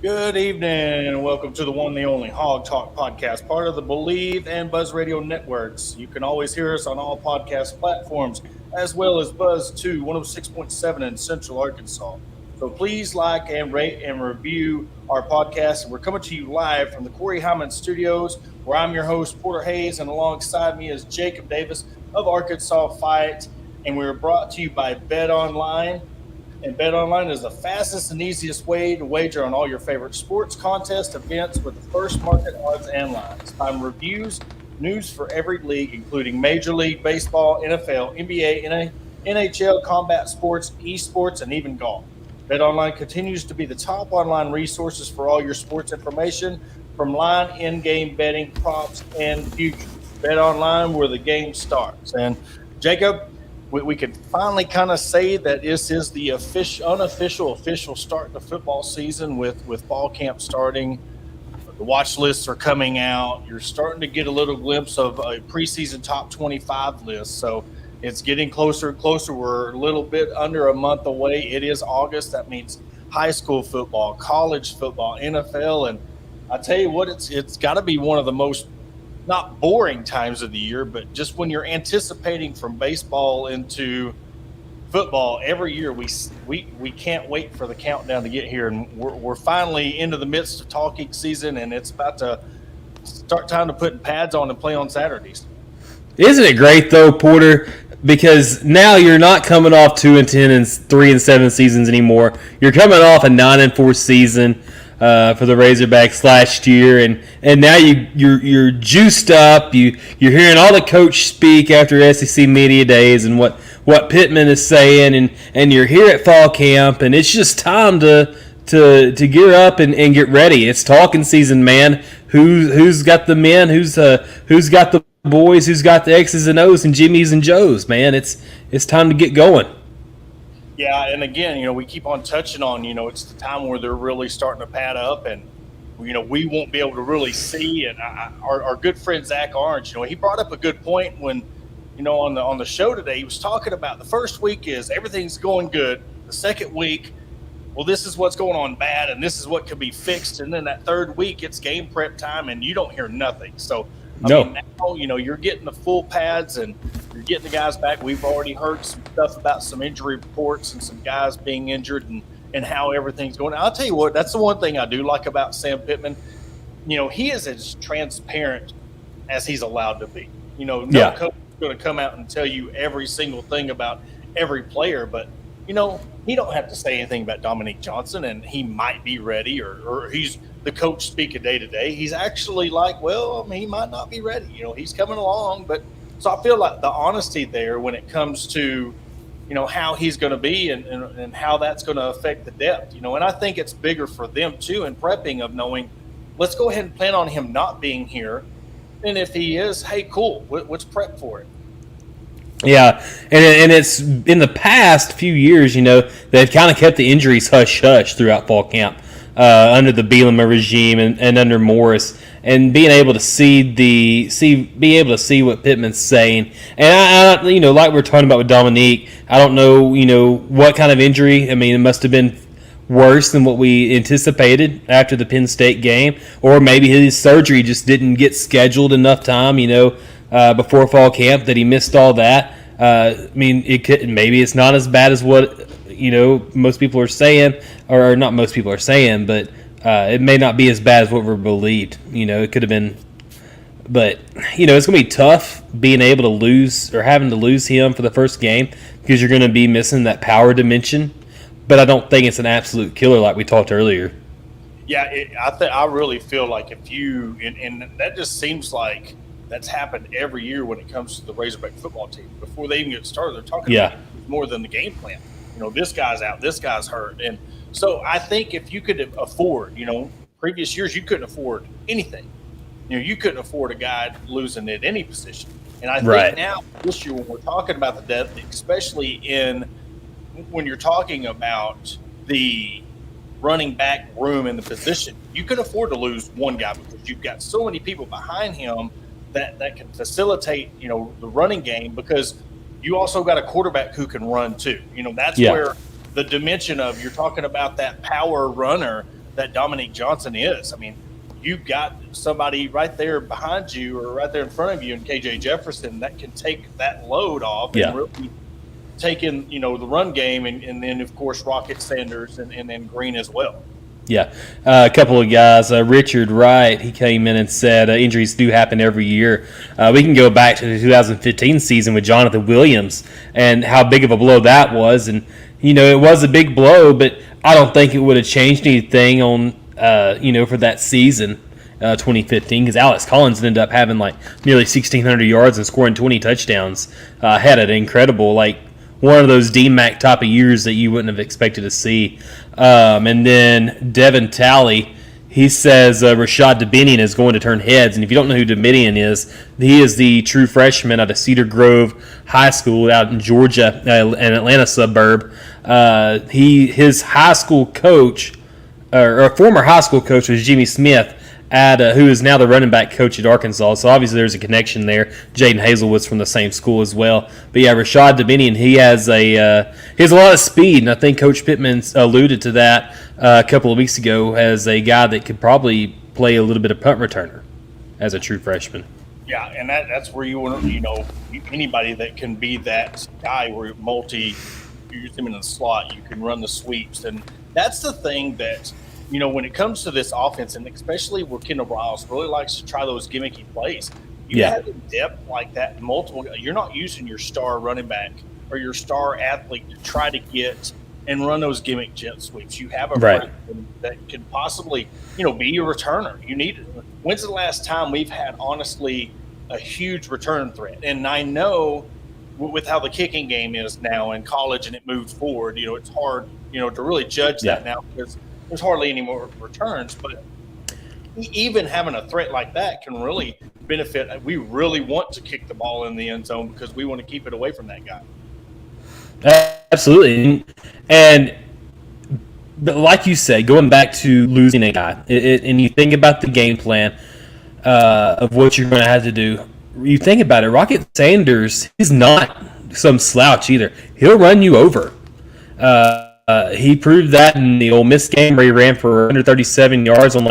Good evening, and welcome to the one and the only Hawg Talk podcast, part of the BLEAV and Buzz Radio networks. You can always hear us on all podcast platforms, as well as Buzz 2, 106.7 in Central Arkansas. So please like and rate and review our podcast. And we're coming to you live from the Corey Hyman Studios, where I'm your host, Porter Hayes, and alongside me is Jacob Davis of Arkansas Fight. And we're brought to you by Bet Online. And Bet Online is the fastest and easiest way to wager on all your favorite sports, contests, events with the first market odds and lines. Find reviews, news for every league, including Major League Baseball, NFL, NBA, NHL, combat sports, esports, and even golf. Bet Online continues to be the top online resources for all your sports information, from line, in-game betting, props, and futures. Bet Online, where the game starts. And Jacob, we can finally kind of say that this is the unofficial start to football season with fall camp starting. The watch lists are coming out. You're starting to get a little glimpse of a preseason top 25 list. So it's getting closer and closer. We're a little bit under a month away. It is August. That means high school football, college football, NFL. And I tell you what, it's got to be one of the most not boring times of the year, but just when you're anticipating from baseball into football every year, we can't wait for the countdown to get here. And we're finally into the midst of talking season, and it's about to start time to put pads on and play on Saturdays. Isn't it great though, Porter? Because now you're not coming off 2-10 and 3-7 seasons anymore. You're coming off a 9-4 season for the Razorbacks last year, and now you're juiced up. You're hearing all the coach speak after SEC media days and what Pittman is saying, and you're here at fall camp, and it's just time to gear up and get ready. It's talking season, man. Who's got the men? Who's got the boys? Who's got the X's and O's and Jimmys and Joes? Man, it's time to get going. Yeah, and again, we keep on touching on, it's the time where they're really starting to pad up, and, we won't be able to really see. And our good friend Zach Orange, he brought up a good point when, on the show today, he was talking about the first week is everything's going good. The second week, well, this is what's going on bad, and this is what could be fixed. And then that third week, it's game prep time, and you don't hear nothing. So, I mean, now, you're getting the full pads and you're getting the guys back. We've already heard some stuff about some injury reports and some guys being injured and how everything's going. I'll tell you what, that's the one thing I do like about Sam Pittman. He is as transparent as he's allowed to be. No coach is going to come out and tell you every single thing about every player, but, he don't have to say anything about Dominique Johnson, and he might be ready or he's – the coach speak a day-to-day. He's actually like, he might not be ready. He's coming along. But so I feel like the honesty there when it comes to, how he's going to be and how that's going to affect the depth, and I think it's bigger for them too in prepping of knowing, let's go ahead and plan on him not being here. And if he is, hey, cool, let's prep for it. Yeah, and it's in the past few years, they've kind of kept the injuries hush-hush throughout fall camp. Under the Bielema regime and under Morris, and being able to see what Pittman's saying, and I like we're talking about with Dominique, I don't know, what kind of injury. I mean, it must have been worse than what we anticipated after the Penn State game, or maybe his surgery just didn't get scheduled enough time, before fall camp that he missed all that. Maybe it's not as bad as what most people are saying, or not most people are saying, but it may not be as bad as what we're believed. It could have been But it's going to be tough being able to lose or having to lose him for the first game because you're going to be missing that power dimension. But I don't think it's an absolute killer like we talked earlier. Yeah, I really feel like if you and that just seems like that's happened every year when it comes to the Razorback football team. Before they even get started, they're talking about more than the game plan. This guy's out, this guy's hurt, and so I think if you could afford, previous years you couldn't afford anything. You couldn't afford a guy losing at any position. And I think now this year when we're talking about the depth, especially when you're talking about the running back room in the position, you can afford to lose one guy because you've got so many people behind him that can facilitate, the running game, because you also got a quarterback who can run too. That's where the dimension of, you're talking about that power runner that Dominique Johnson is. I mean, you've got somebody right there behind you or right there in front of you in KJ Jefferson that can take that load off and really take in, the run game, and then, of course, Rocket Sanders and then Green as well. Yeah. A couple of guys. Richard Wright, he came in and said injuries do happen every year. We can go back to the 2015 season with Jonathan Williams and how big of a blow that was. And, it was a big blow, but I don't think it would have changed anything on, for that season, 2015, because Alex Collins ended up having like nearly 1,600 yards and scoring 20 touchdowns. Had an incredible, one of those DMAC type of years that you wouldn't have expected to see. And then Devin Talley, he says Rashad Dominion is going to turn heads. And if you don't know who Dominion is, he is the true freshman out of Cedar Grove High School out in Georgia, an Atlanta suburb. His high school coach, or a former high school coach, was Jimmy Smith, who is now the running back coach at Arkansas. So obviously there's a connection there. Jaden Hazelwood's from the same school as well. But yeah, Rashad Dominion, he has a lot of speed, and I think Coach Pittman alluded to that a couple of weeks ago as a guy that could probably play a little bit of punt returner as a true freshman. Yeah, and that's where you want anybody that can be that guy where you use him in the slot, you can run the sweeps, and that's the thing that. When it comes to this offense, and especially where Kendall Briles really likes to try those gimmicky plays, you have depth like that. You're not using your star running back or your star athlete to try to get and run those gimmick jet sweeps. You have a freshman that can possibly, be a returner. You need it. When's the last time we've had, honestly, a huge return threat? And I know with how the kicking game is now in college and it moves forward, it's hard, to really judge that now because there's hardly any more returns, but even having a threat like that can really benefit. We really want to kick the ball in the end zone because we want to keep it away from that guy. Absolutely. But like you said, going back to losing a guy, and you think about the game plan of what you're going to have to do, you think about it, Rocket Sanders, he's not some slouch either. He'll run you over. He proved that in the Ole Miss game where he ran for 137 yards on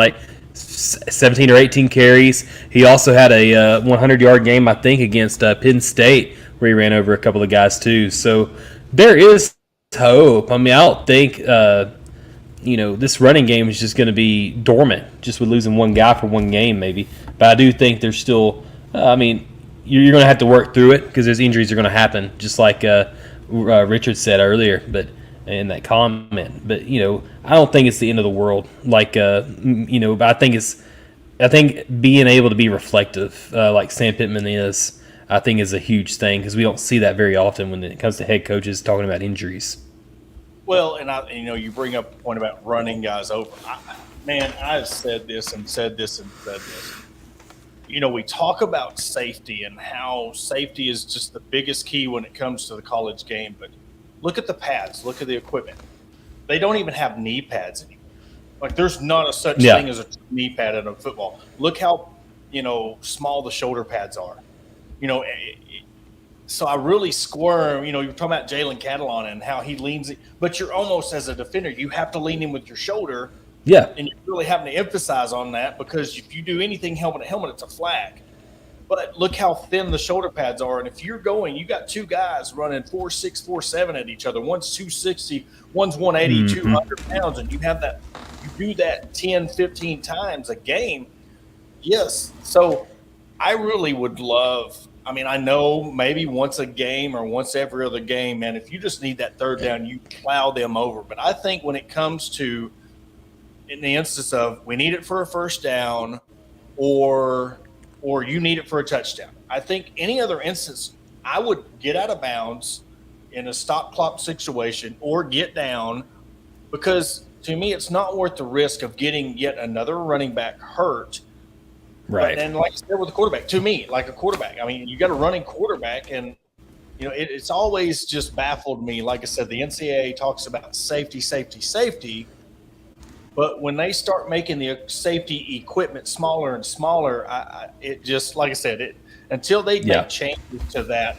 17 or 18 carries. He also had a 100-yard game, I think, against Penn State where he ran over a couple of guys too. So there is hope. I mean, I don't think this running game is just going to be dormant just with losing one guy for one game maybe. But I do think there's still you're going to have to work through it because those injuries are going to happen, just like Richard said earlier. But in that comment, but I don't think it's the end of the world. But I think being able to be reflective, like Sam Pittman is, I think is a huge thing because we don't see that very often when it comes to head coaches talking about injuries. Well, and you bring up a point about running guys over. I've said this and said this and said this. We talk about safety and how safety is just the biggest key when it comes to the college game, but look at the pads. Look at the equipment. They don't even have knee pads anymore. There's not a such thing as a knee pad in a football. Look how, small the shoulder pads are. So I really squirm. You're talking about Jalen Catalon and how he leans it. But you're almost, as a defender, you have to lean in with your shoulder. Yeah. And you're really having to emphasize on that because if you do anything helmet to helmet, it's a flag. But look how thin the shoulder pads are. And if you got two guys running 4.6, 4.7 at each other. One's 260, one's 180, 200 pounds. And you do that 10, 15 times a game. Yes. So I really would love. I mean, I know maybe once a game or once every other game, man. If you just need that third down, you plow them over. But I think when it comes to in the instance of we need it for a first down, or you need it for a touchdown, I think any other instance, I would get out of bounds in a stop clock situation or get down, because to me it's not worth the risk of getting yet another running back hurt. Right. And like I said with the quarterback, to me, like a quarterback, I mean, you got a running quarterback, and it's always just baffled me. Like I said, the NCAA talks about safety, safety, safety, but when they start making the safety equipment smaller and smaller, it just, like I said, until they make changes to that,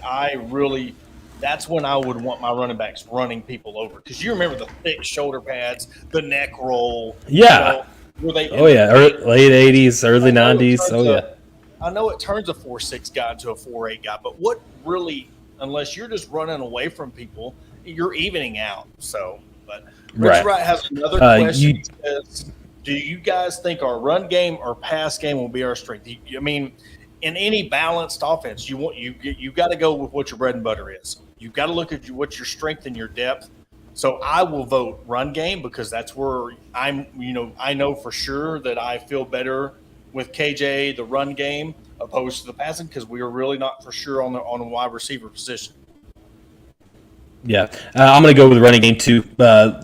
that's when I would want my running backs running people over, because you remember the thick shoulder pads, the neck roll, late 80s, early 90s. I know it turns a 4.6 guy into a 4.8 guy, but what really, unless you're just running away from people, you're evening out. So, but Rich Wright has another question. He says, do you guys think our run game or pass game will be our strength? I mean, in any balanced offense, you got to go with what your bread and butter is. You've got to look at what your strength and your depth. So I will vote run game, because that's where I know for sure that I feel better with KJ, the run game, opposed to the passing, because we are really not for sure on the wide receiver position. Yeah, I'm going to go with the running game too,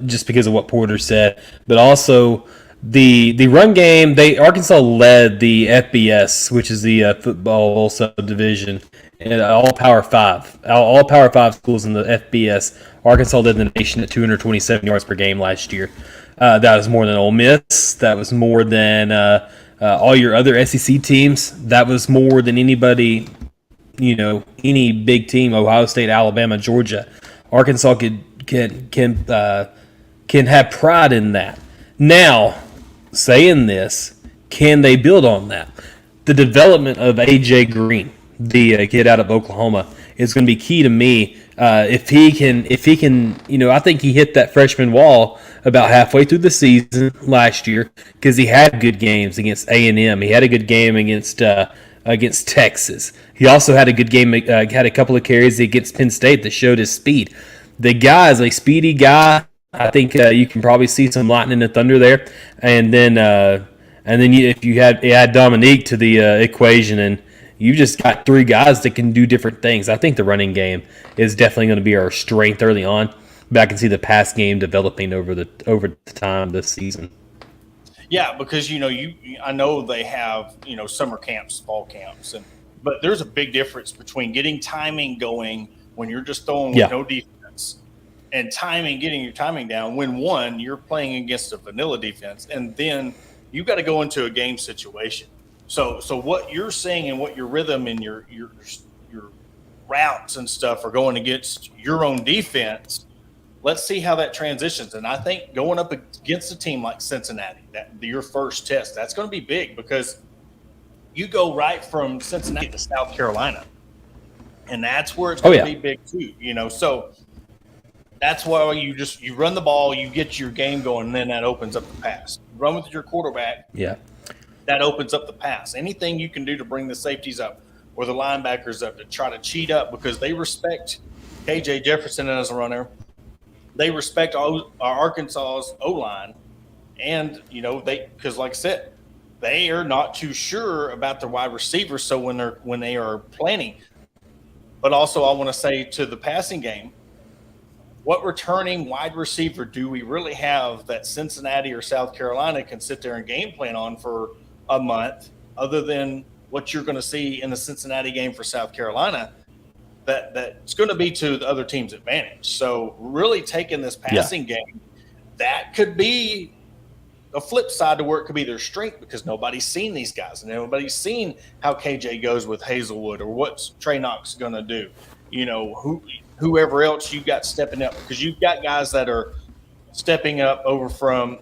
just because of what Porter said. But also the run game, Arkansas led the FBS, which is the football subdivision, and all Power 5. All Power 5 schools in the FBS. Arkansas led the nation at 227 yards per game last year. That was more than Ole Miss. That was more than all your other SEC teams. That was more than anybody, any big team, Ohio State, Alabama, Georgia. Arkansas can have pride in that. Now, saying this, can they build on that? The development of A.J. Green, the kid out of Oklahoma, is going to be key to me. If he can, I think he hit that freshman wall about halfway through the season last year, because he had good games against A&M. He had a good game against Texas. He also had a good game, had a couple of carries against Penn State that showed his speed. The guy is a speedy guy. I think you can probably see some lightning and thunder there. And then if you add Dominique to the equation, and you just got three guys that can do different things. I think the running game is definitely going to be our strength early on, but I can see the pass game developing over the time this season. Yeah, because I know they have summer camps, fall camps, but there's a big difference between getting timing going when you're just throwing with no defense, and getting your timing down when you're playing against a vanilla defense, and then you got to go into a game situation. So what you're saying and what your rhythm and your routes and stuff are going against your own defense. Let's see how that transitions. And I think going up against a team like Cincinnati, your first test, that's going to be big, because you go right from Cincinnati to South Carolina, and that's where it's going to be big too. So that's why you run the ball, you get your game going, and then that opens up the pass. Run with your quarterback. Yeah. That opens up the pass. Anything you can do to bring the safeties up or the linebackers up to try to cheat up, because they respect KJ Jefferson as a runner. They respect Arkansas's O-line. And, because like I said, they are not too sure about their wide receivers. So when they are planning, but also I want to say to the passing game, what returning wide receiver do we really have that Cincinnati or South Carolina can sit there and game plan on for a month, other than what you're going to see in the Cincinnati game for South Carolina, that's going to be to the other team's advantage. So really taking this passing game, that could be a flip side to where it could be their strength, because nobody's seen these guys and nobody's seen how KJ goes with Hazelwood or what Trey Knox is going to do. Whoever else you got stepping up, because you've got guys that are stepping up over from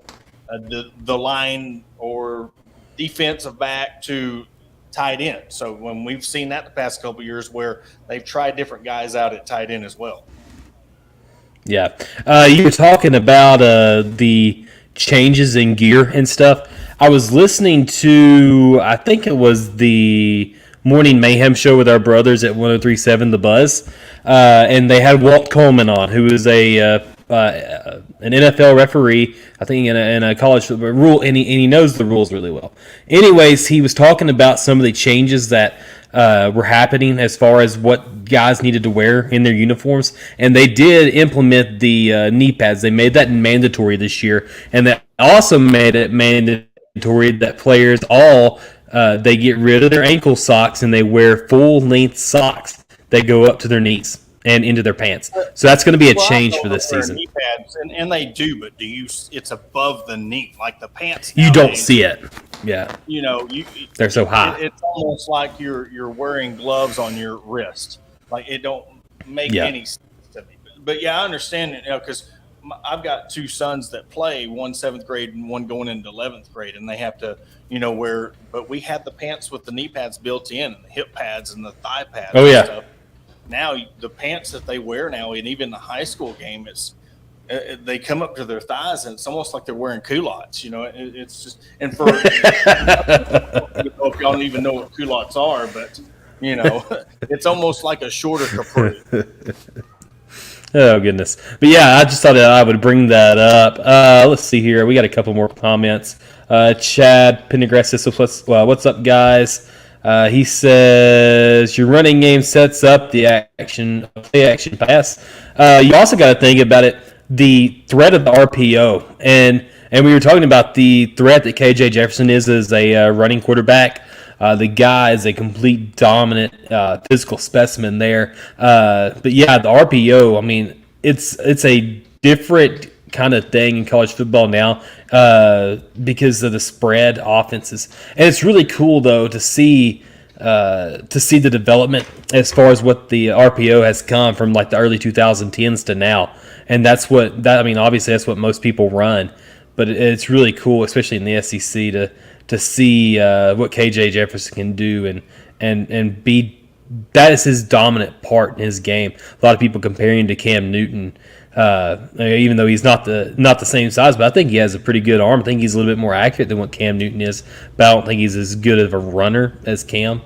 the line or defensive back to tight end. So when we've seen that the past couple of years, where they've tried different guys out at tight end as well. Yeah. You were talking about the changes in gear and stuff. I was listening to, I think it was the morning mayhem show with our brothers at 103.7 The Buzz, and they had Walt Coleman on, who is an NFL referee, I think in a college rule, and he knows the rules really well. Anyways, he was talking about some of the changes that were happening as far as what guys needed to wear in their uniforms, and they did implement the knee pads. They made that mandatory this year, and they also made it mandatory that players they get rid of their ankle socks and they wear full-length socks that go up to their knees and into their pants. So that's going to be a change for this season. Knee pads, and they do, but it's above the knee, like the pants. You don't see it. Yeah. They're so high. It's almost like you're wearing gloves on your wrist. Like it don't make any sense to me. But yeah, I understand it, because I've got two sons that play, one 7th grade and one going into 11th grade, and they have to, wear. But we had the pants with the knee pads built in, and the hip pads and the thigh pads. Oh, yeah. Stuff. Now the pants that they wear now, and even the high school game, they come up to their thighs, and it's almost like they're wearing culottes. It's just, and for I don't know if y'all don't even know what culottes are, but it's almost like a shorter capri. Oh, goodness. But yeah, I just thought I would bring that up. Let's see here. We got a couple more comments. Chad Pendergrass says, what's up, guys? He says, your running game sets up the play action pass. You also got to think about it, the threat of the RPO. And we were talking about the threat that KJ Jefferson is as a running quarterback. The guy is a complete dominant physical specimen there. But yeah, the RPO, I mean, it's a different kind of thing in college football now because of the spread offenses. And it's really cool, though, to see the development as far as what the RPO has come from like the early 2010s to now. And obviously that's what most people run. But it's really cool, especially in the SEC, to see what KJ Jefferson can do and be. That is his dominant part in his game. A lot of people comparing him to Cam Newton, even though he's not the same size, but I think he has a pretty good arm. I think he's a little bit more accurate than what Cam Newton is, but I don't think he's as good of a runner as Cam.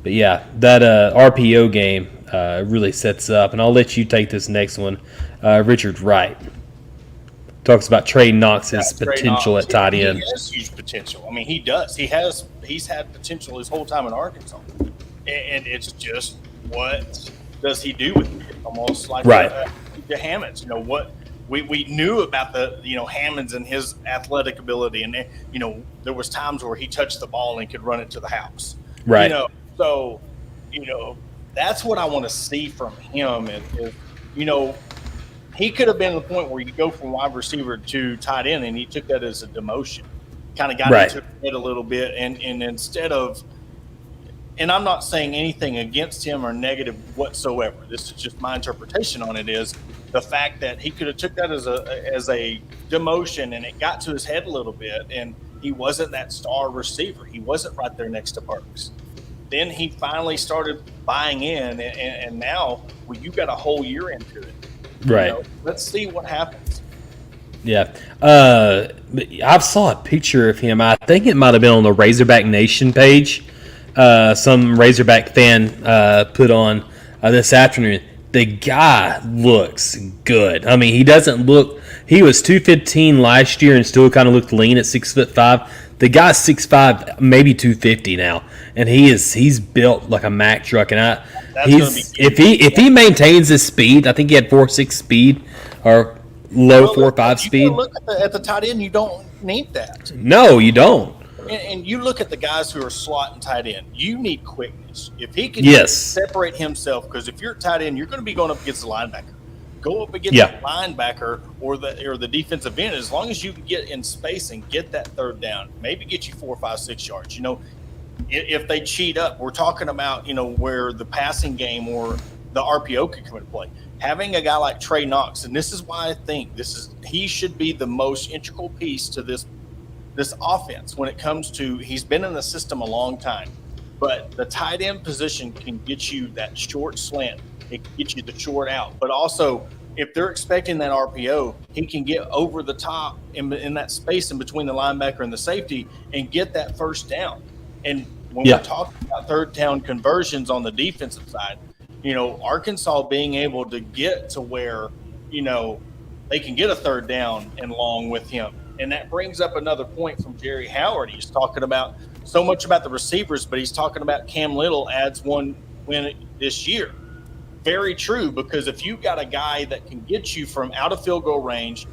But yeah, that RPO game really sets up. And I'll let you take this next one. Richard Wright talks about Trey Knox's potential at tight end. He has huge potential. I mean, he does. He's had potential his whole time in Arkansas. And it's just, what does he do with it? Almost like the Hammonds. What we knew about the Hammonds and his athletic ability, and there was times where he touched the ball and could run it to the house. Right. So that's what I want to see from him. Is he could have been at the point where you go from wide receiver to tight end, and he took that as a demotion. Kind of got into it a little bit, and instead of. And I'm not saying anything against him or negative whatsoever. This is just my interpretation on it, is the fact that he could have took that as a demotion, and it got to his head a little bit, and he wasn't that star receiver. He wasn't right there next to Burks. Then he finally started buying in, and now you got a whole year into it. Right. Let's see what happens. Yeah. I saw a picture of him. I think it might have been on the Razorback Nation page. Some Razorback fan put on this afternoon. The guy looks good. I mean, he doesn't look. He was 215 last year and still kind of looked lean at 6'5". The guy's 6'5", maybe 250 now, and he's built like a Mack truck. And if he maintains his speed, I think he had 4.6 speed or low 4.5 speed. You look at the tight end, you don't need that. No, you don't. And you look at the guys who are slot and tight end, you need quickness. If he can separate himself, because if you're tight end, you're going to be going up against the linebacker. Go up against the linebacker or the defensive end. As long as you can get in space and get that third down, maybe get you 4, 5, 6 yards. If they cheat up, we're talking about where the passing game or the RPO could come into play. Having a guy like Trey Knox, and this is why I think he should be the most integral piece to this offense when it comes to, he's been in the system a long time, but the tight end position can get you that short slant. It can get you the short out, but also if they're expecting that RPO, he can get over the top in that space in between the linebacker and the safety and get that first down. And when we're talking about third down conversions on the defensive side, Arkansas being able to get to where, they can get a third down and long with him. And that brings up another point from Jerry Howard. He's talking about so much about the receivers, but he's talking about Cam Little adds one win this year. Very true, because if you've got a guy that can get you from out of field goal range,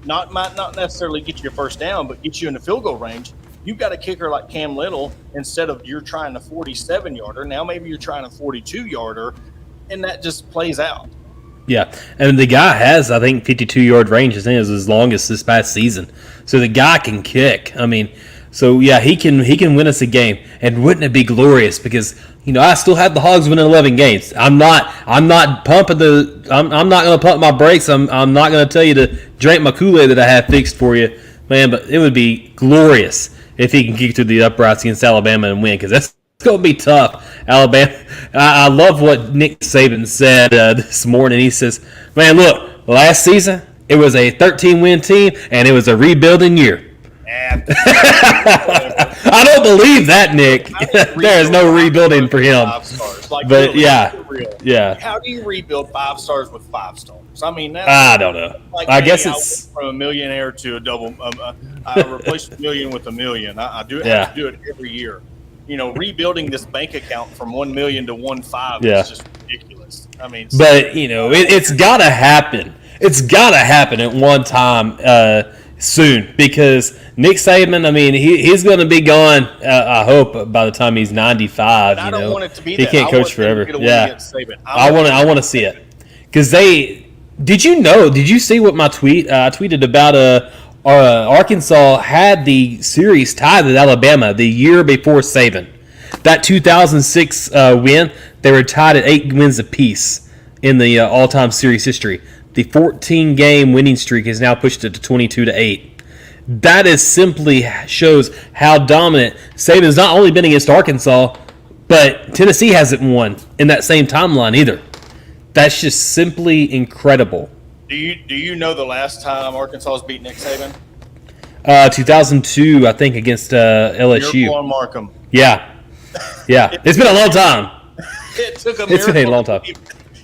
might not necessarily get you a first down, but get you in the field goal range, you've got a kicker like Cam Little. Instead of you're trying a 47-yarder, now maybe you're trying a 42-yarder, and that just plays out. Yeah, and the guy has, I think, 52-yard range. His name is his longest this past season. So the guy can kick. I mean, so yeah, he can win us a game. And wouldn't it be glorious? Because I still have the Hogs winning 11 games. I'm not pumping I'm not going to pump my brakes. I'm not going to tell you to drink my Kool-Aid that I have fixed for you, man. But it would be glorious if he can kick through the uprights against Alabama and win, because that's going to be tough. Alabama. I love what Nick Saban said this morning. He says, man, look, last season it was a 13-win team, and it was a rebuilding year. I don't believe that, Nick. There is no rebuilding for him. But yeah. How do you rebuild 5 stars with 5 stars? I mean, I don't know. I guess it's from a millionaire to a double. I replace a million with a million. I have to do it every year. Rebuilding this bank account from 1 million to 1.5 is just ridiculous. I mean, but it's got to happen. It's got to happen at one time soon, because Nick Saban, I mean, he's going to be gone. I hope by the time he's 95. I don't want it to be. He can't coach forever. Yeah, I want to see it, because they. Did you see what my tweet? I tweeted about Arkansas had the series tied with Alabama the year before Saban. That 2006 win, they were tied at 8 wins apiece in the all-time series history. The 14-game winning streak has now pushed it to 22-8. That is simply shows how dominant Saban's not only been against Arkansas, but Tennessee hasn't won in that same timeline either. That's just simply incredible. Do you know the last time Arkansas has beat Nick Saban? 2002, I think, against LSU. Miracle on Markham. Yeah. It's been a long time. It took a miracle. It's been a long time.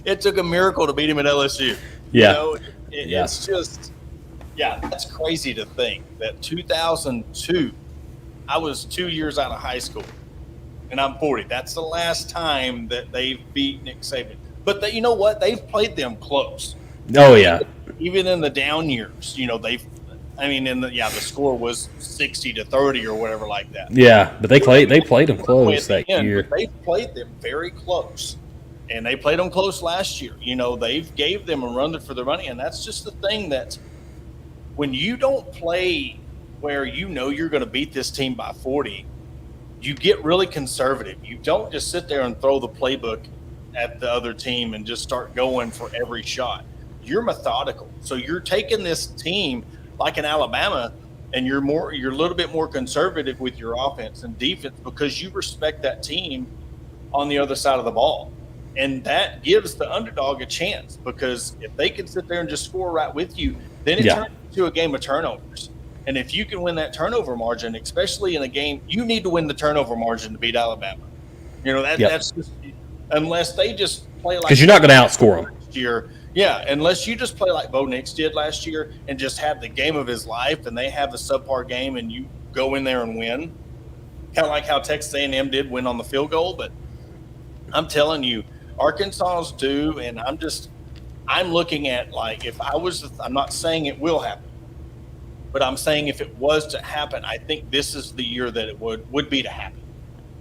It took a miracle to beat him at LSU. Yeah. It's just, that's crazy to think that 2002, I was 2 years out of high school, and I'm 40. That's the last time that they've beat Nick Saban. But you know what? They've played them close. Oh, yeah. Even in the down years, the score was 60-30 or whatever like that. Yeah, but they played them close that year. They played them very close, and they played them close last year. They've gave them a run for their money, and that's just the thing that when you don't play where you're going to beat this team by 40, you get really conservative. You don't just sit there and throw the playbook at the other team and just start going for every shot. You're methodical. So you're taking this team like in Alabama, and you're a little bit more conservative with your offense and defense because you respect that team on the other side of the ball. And that gives the underdog a chance, because if they can sit there and just score right with you, then it turns into a game of turnovers. And if you can win that turnover margin, especially in a game, you need to win the turnover margin to beat Alabama. That's just, unless they just play like, because you're not going to outscore them last year. Yeah, unless you just play like Bo Nix did last year and just have the game of his life, and they have a subpar game, and you go in there and win, kind of like how Texas A&M did win on the field goal. But I'm telling you, Arkansas's due, and I'm looking at, like, I'm not saying it will happen, but I'm saying if it was to happen, I think this is the year that it would be to happen.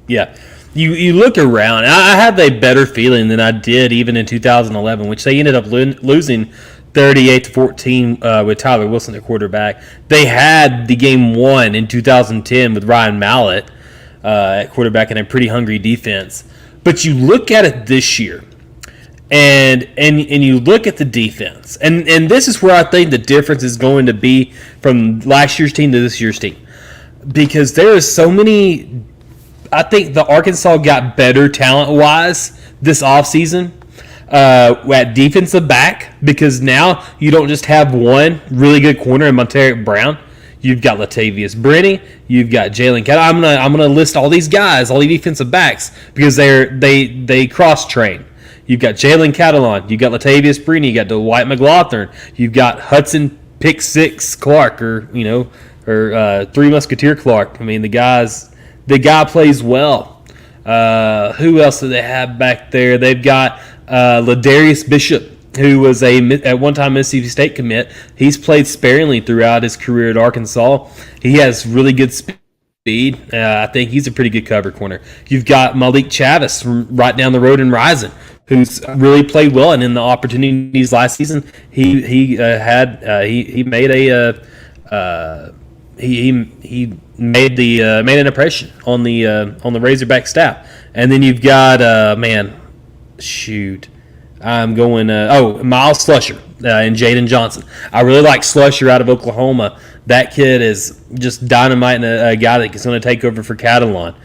Yeah. You look around, and I have a better feeling than I did even in 2011, which they ended up losing 38-14 with Tyler Wilson at quarterback. They had the game won in 2010 with Ryan Mallett at quarterback and a pretty hungry defense. But you look at it this year, and you look at the defense, and this is where I think the difference is going to be from last year's team to this year's team, because there is so many. I think the Arkansas got better talent-wise this offseason at defensive back, because now you don't just have one really good corner in Monteric Brown. You've got Latavius Brenny. You've got Jalen Cat. I'm gonna list all these guys, all the defensive backs, because they cross train. You've got Jalen Catalon. You've got Latavius Brenny. You got Dwight McLaughlin. You've got Hudson Pick Six Clark, or Three Musketeer Clark. I mean, the guy plays well. Who else do they have back there? They've got Ladarius Bishop, who was at one time Mississippi State commit. He's played sparingly throughout his career at Arkansas. He has really good speed. I think he's a pretty good cover corner. You've got Malik Chavis from right down the road in Rising, who's really played well, and in the opportunities last season, he made an impression on the Razorback staff. And then you've got I'm going Miles Slusher and Jaden Johnson. I really like Slusher out of Oklahoma. That kid is just dynamite, and a guy that's going to take over for Catalon.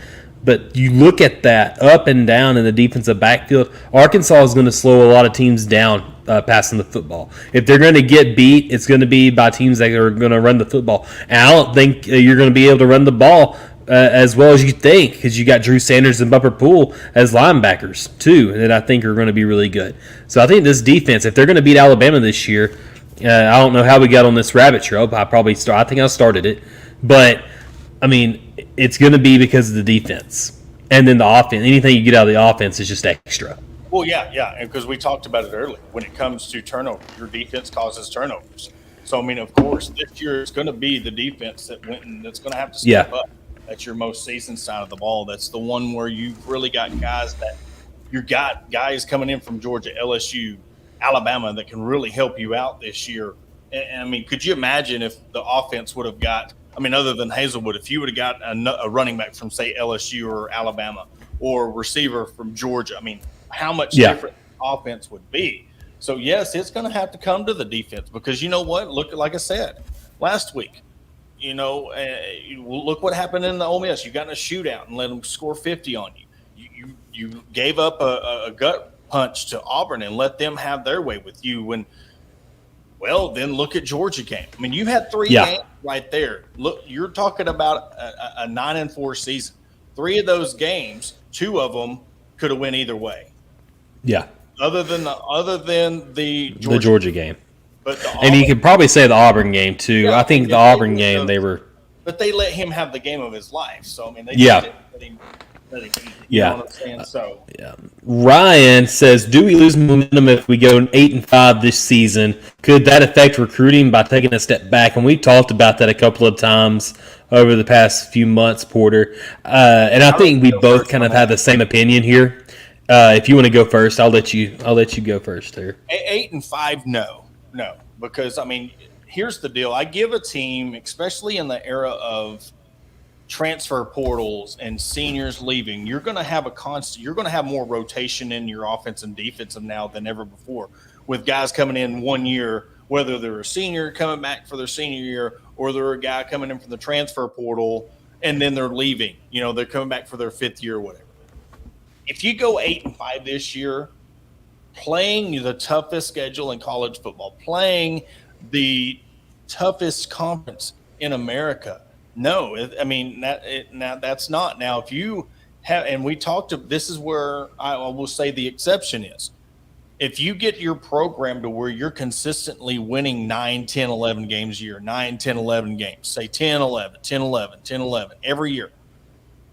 But you look at that up and down in the defensive backfield, Arkansas is going to slow a lot of teams down passing the football. If they're going to get beat, it's going to be by teams that are going to run the football. And I don't think you're going to be able to run the ball as well as you think, because you got Drew Sanders and Bumper Poole as linebackers too, that I think are going to be really good. So I think this defense, if they're going to beat Alabama this year, I don't know how we got on this rabbit trail. I think I started it, but I mean, it's going to be because of the defense, and then the offense. Anything you get out of the offense is just extra. Well, yeah, and because we talked about it earlier, when it comes to turnover, your defense causes turnovers. So I mean, of course, this year it's going to be the defense that's going to have to step up. That's your most seasoned side of the ball. That's the one where you've really got guys coming in from Georgia, LSU, Alabama that can really help you out this year. And I mean, could you imagine if the offense would have got, I mean, other than Hazelwood, if you would have got a running back from, say, LSU or Alabama, or a receiver from Georgia, I mean, how much different offense would be? So, yes, it's going to have to come to the defense, because you know what? Look, like I said last week, look what happened in the Ole Miss. You got in a shootout and let them score 50 on you. You gave up a gut punch to Auburn and let them have their way with you. Then look at Georgia game. I mean, you had 3 games right there. Look, you're talking about a 9-4 season. 3 of those games, 2 of them could have went either way. Yeah. Other than the Georgia game. And you could probably say the Auburn game too. Yeah, I think the Auburn game they were. But they let him have the game of his life. So I mean, they didn't let him you know what I'm saying? So Ryan says, "Do we lose momentum if we go 8-5 this season? Could that affect recruiting by taking a step back?" And we talked about that a couple of times over the past few months, Porter. And I think we both kind of have the same opinion here. If you want to go first, I'll let you go first here. 8-5, no, because I mean, here's the deal. I give a team, especially in the era of transfer portals and seniors leaving, you're going to have more rotation in your offense and defensive now than ever before, with guys coming in 1 year, whether they're a senior coming back for their senior year or they're a guy coming in from the transfer portal and then they're leaving. They're coming back for their 5th year or whatever. If you go 8-5 this year, playing the toughest schedule in college football, playing the toughest conference in America, no, I mean that's not. Now, if you have, and we talked to, this is where I will say the exception is, if you get your program to where you're consistently winning 9, 10, 11 games a year, 9, 10, 11 games, say 10, 11, 10, 11, 10, 11 every year.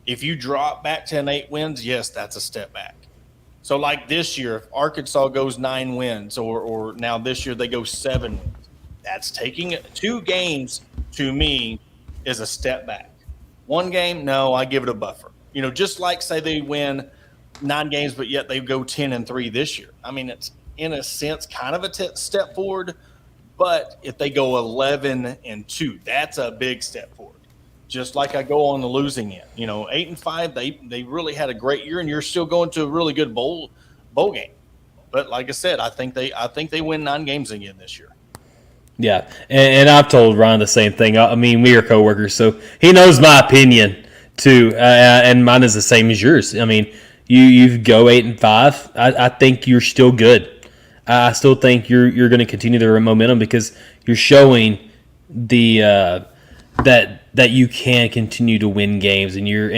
If you drop back to 8 wins, yes, that's a step back. So like this year, if Arkansas goes 9 wins, or now this year they go 7 wins, that's taking 2 games to me is a step back. 1 game, no, I give it a buffer. Just like say they win 9 games, but yet they go 10-3 this year. I mean, it's in a sense kind of a step forward, but if they go 11-2, that's a big step forward. Just like I go on the losing end, 8-5, they really had a great year, and you're still going to a really good bowl game. But like I said, I think they win 9 games again this year. Yeah, and I've told Ryan the same thing. I mean, we are coworkers, so he knows my opinion too, and mine is the same as yours. I mean, you go 8-5. I think you're still good. I still think you're going to continue the momentum because you're showing the that you can continue to win games, and you're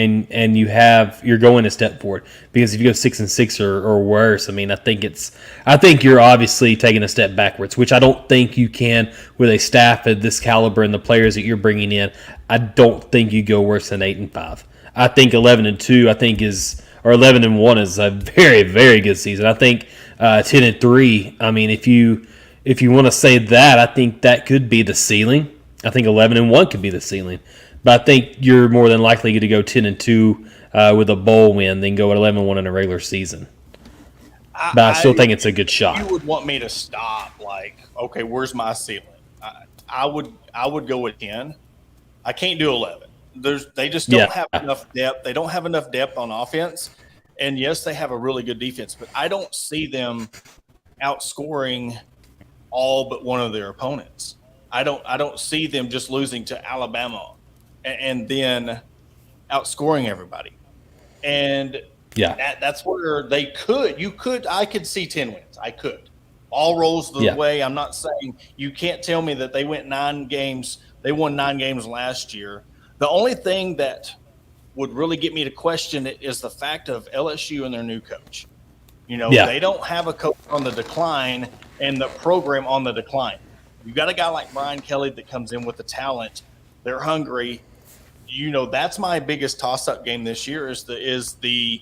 going a step forward. Because if you go 6-6 or worse, I mean, I think you're obviously taking a step backwards, which I don't think you can with a staff of this caliber and the players that you're bringing in. I don't think you go worse than 8-5. I think 11-2, or 11-1 is a very, very good season. I think 10-3. I mean, if you want to say that, I think that could be the ceiling. I think 11-1 could be the ceiling, but I think you're more than likely to go 10-2 with a bowl win than go at 11-1 in a regular season. But I still think it's a good shot. You would want me to stop? Like, okay, where's my ceiling? I would go with 10. I can't do 11. They just don't have enough depth. They don't have enough depth on offense, and yes, they have a really good defense, but I don't see them outscoring all but one of their opponents. I don't see them just losing to Alabama and then outscoring everybody. And that's where they could. I could see 10 wins. I could. All rolls the way. I'm not saying you can't tell me that they went 9 games. They won 9 games last year. The only thing that would really get me to question it is the fact of LSU and their new coach. They don't have a coach on the decline and the program on the decline. You've got a guy like Brian Kelly that comes in with the talent. They're hungry. That's my biggest toss-up game this year is the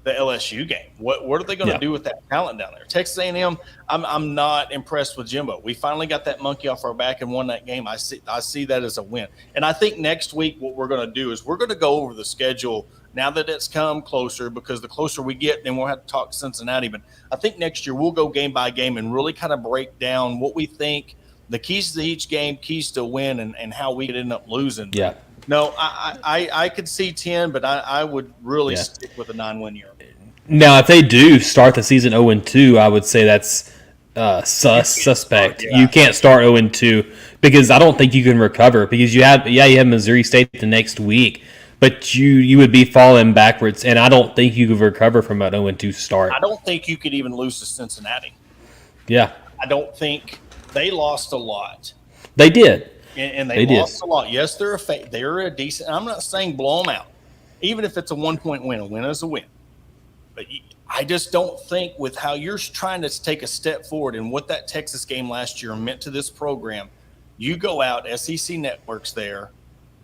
LSU game. What are they going to do with that talent down there? Texas A&M, I'm not impressed with Jimbo. We finally got that monkey off our back and won that game. I see that as a win. And I think next week what we're going to do is we're going to go over the schedule now that it's come closer, because the closer we get, then we'll have to talk Cincinnati. But I think next year we'll go game by game and really kind of break down what we think – the keys to each game, keys to win, and how we could end up losing. Yeah. No, I could see 10, but I would really stick with a 9-win year. Now, if they do start the season 0-2, I would say that's suspect. You can't start 0-2 because I don't think you can recover, because you have Missouri State the next week, but you would be falling backwards, and I don't think you could recover from an 0-2 start. I don't think you could even lose to Cincinnati. Yeah. I don't think. They lost a lot. They did. And they lost a lot. Yes, they're a decent – I'm not saying blow them out. Even if it's a 1-point win, a win is a win. But I just don't think with how you're trying to take a step forward and what that Texas game last year meant to this program, you go out, SEC Network's there.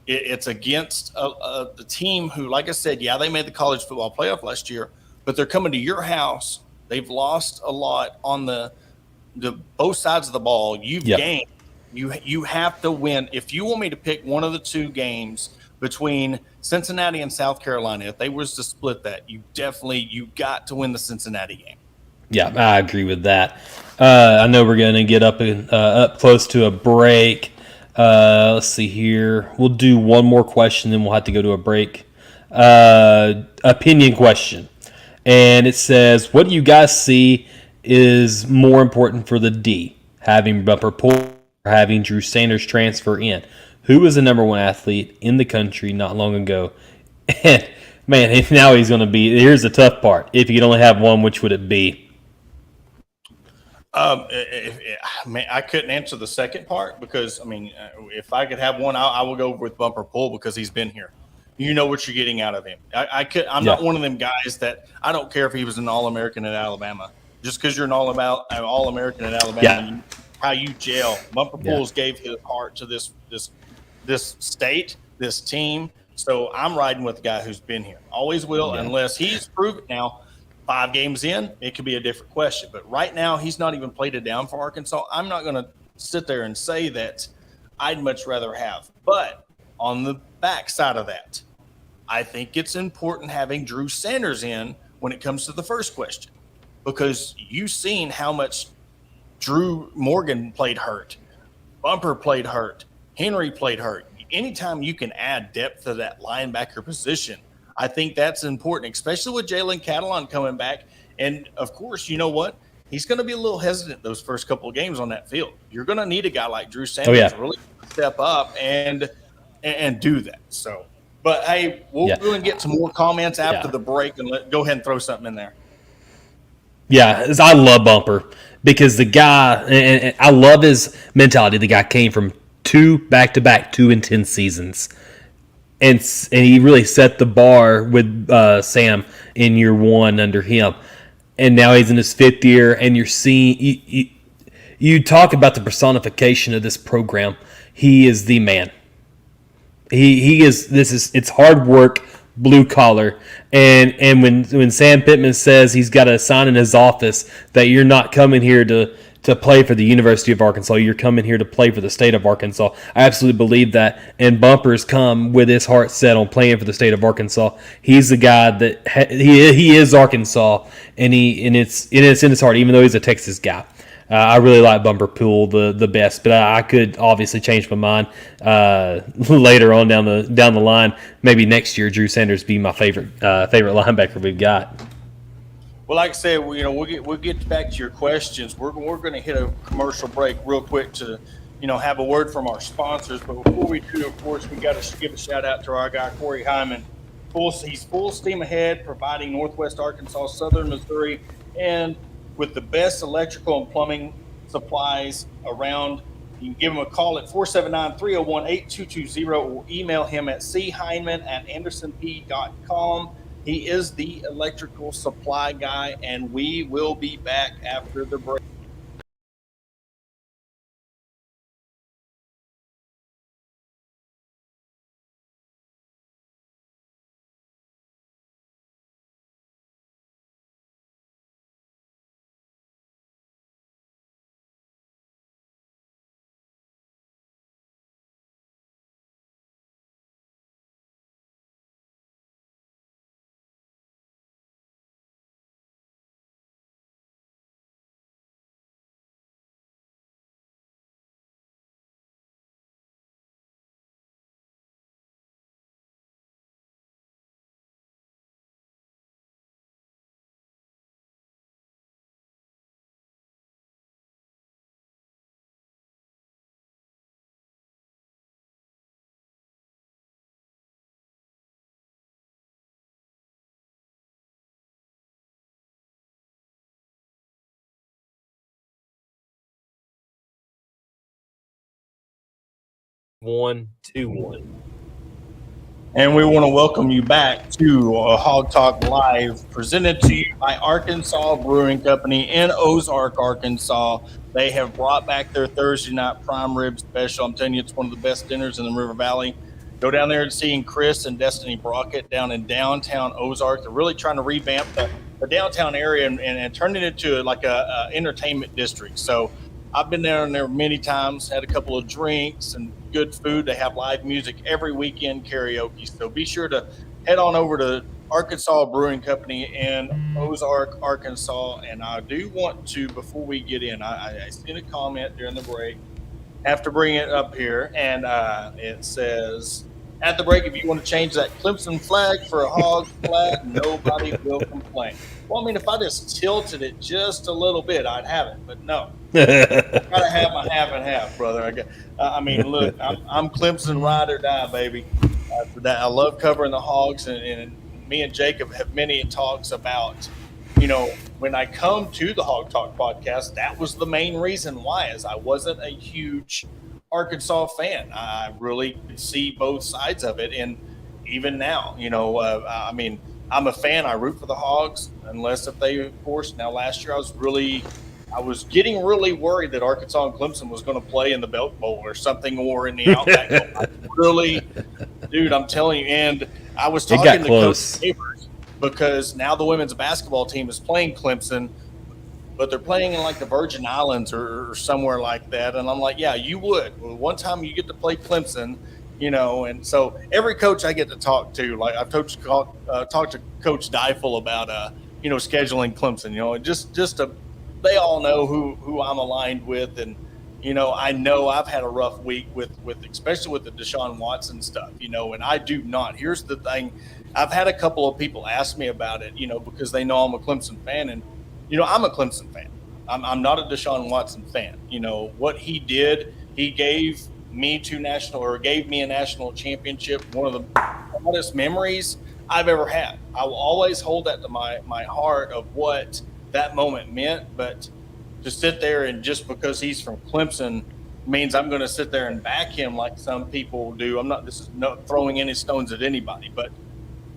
It's against the team who, like I said, they made the college football playoff last year, but they're coming to your house. They've lost a lot on the both sides of the ball. You've gained. You have to win. If you want me to pick one of the 2 games between Cincinnati and South Carolina, if they was to split that, you got to win the Cincinnati game. Yeah, I agree with that. I know we're going to get up close to a break. Let's see here. We'll do one more question, then we'll have to go to a break. Opinion question. And it says, what do you guys see is more important for the D, having Bumper Pool or having Drew Sanders transfer in? Who was the number 1 athlete in the country not long ago? And, man, now he's going to be – here's the tough part. If you could only have one, which would it be? I couldn't answer the second part because, if I could have one, I will go with Bumper Pool because he's been here. You know what you're getting out of him. I'm not one of them guys that – I don't care if he was an All-American at Alabama. Just because you're an All-American at Alabama, how you gel. Bumper Pools gave his heart to this state, this team. So I'm riding with the guy who's been here. Always will, unless he's proven now. 5 games in, it could be a different question. But right now, he's not even played it down for Arkansas. I'm not going to sit there and say that I'd much rather have. But on the backside of that, I think it's important having Drew Sanders in when it comes to the first question. Because you've seen how much Drew Morgan played hurt, Bumper played hurt, Henry played hurt. Anytime you can add depth to that linebacker position, I think that's important, especially with Jalen Catalon coming back. And, of course, you know what? He's going to be a little hesitant those first couple of games on that field. You're going to need a guy like Drew Sanders to really step up and do that. So, but, hey, we'll go and get some more comments after the break and go ahead and throw something in there. Yeah, I love Bumper because the guy, and I love his mentality. The guy came from 2 back-to-back 2-10 seasons. And he really set the bar with Sam in year 1 under him. And now he's in his 5th year, and you're seeing you talk about the personification of this program. He is the man. He is. It's hard work, blue collar, and when Sam Pittman says he's got a sign in his office that you're not coming here to play for the University of Arkansas, you're coming here to play for the state of Arkansas. I absolutely believe that. And Bumpers come with his heart set on playing for the state of Arkansas. He's the guy that he is Arkansas, and it's in his heart, even though he's a Texas guy. I really like Bumper Pool the best, but I could obviously change my mind later on down the line. Maybe next year, Drew Sanders be my favorite linebacker we've got. Well, like I said, we'll get back to your questions. We're going to hit a commercial break real quick to have a word from our sponsors. But before we do, of course, we got to give a shout out to our guy Corey Hyman. He's full steam ahead, providing Northwest Arkansas, Southern Missouri, and with the best electrical and plumbing supplies around. You can give him a call at 479-301-8220 or email him at chyman@andersonp.com. He is the electrical supply guy, and we will be back after the break. One, two, one. And we want to welcome you back to Hawg Talk Live, presented to you by Arkansas Brewing Company in Ozark, Arkansas. They have brought back their Thursday night prime rib special. I'm telling you, it's one of the best dinners in the River Valley. Go down there and see Chris and Destiny Brockett down in downtown Ozark. They're really trying to revamp the downtown area and turn it into like a entertainment district. So I've been down there many times, had a couple of drinks and good food. They have live music every weekend, karaoke. So be sure to head on over to Arkansas Brewing Company in Ozark, Arkansas. And I do want to, before we get in, I seen a comment during the break. Have to bring it up here. And it says, at the break, if you want to change that Clemson flag for a Hawg flag, nobody will complain. Well, I mean, if I just tilted it just a little bit, I'd have it. But no. Gotta have my half and half, brother. I mean, look, I'm Clemson ride or die, baby. For that, I love covering the Hogs, and me and Jacob have many talks about, when I come to the Hawg Talk podcast, that was the main reason why, is I wasn't a huge Arkansas fan. I really could see both sides of it, and even now, I mean, I'm a fan. I root for the Hogs, unless if they, of course. Now, last year I was getting really worried that Arkansas and Clemson was going to play in the Belt Bowl or something, or in the Outback Bowl. Really, dude, I'm telling you. And I was talking to Coach Neighbors, because now the women's basketball team is playing Clemson, but they're playing in like the Virgin Islands or somewhere like that. And I'm like, yeah, you would. Well, one time you get to play Clemson, and so every coach I get to talk to, like I've talked to Coach Deifel about, scheduling Clemson, just they all know who I'm aligned with. And, I know I've had a rough week with especially with the Deshaun Watson stuff, and I do not. Here's the thing. I've had a couple of people ask me about it, because they know I'm a Clemson fan, and, I'm a Clemson fan. I'm not a Deshaun Watson fan. What he did, he gave me a national championship, one of the proudest memories I've ever had. I will always hold that to my heart of what that moment meant. But to sit there and just because he's from Clemson, means I'm going to sit there and back him like some people do. I'm not. This is not throwing any stones at anybody, but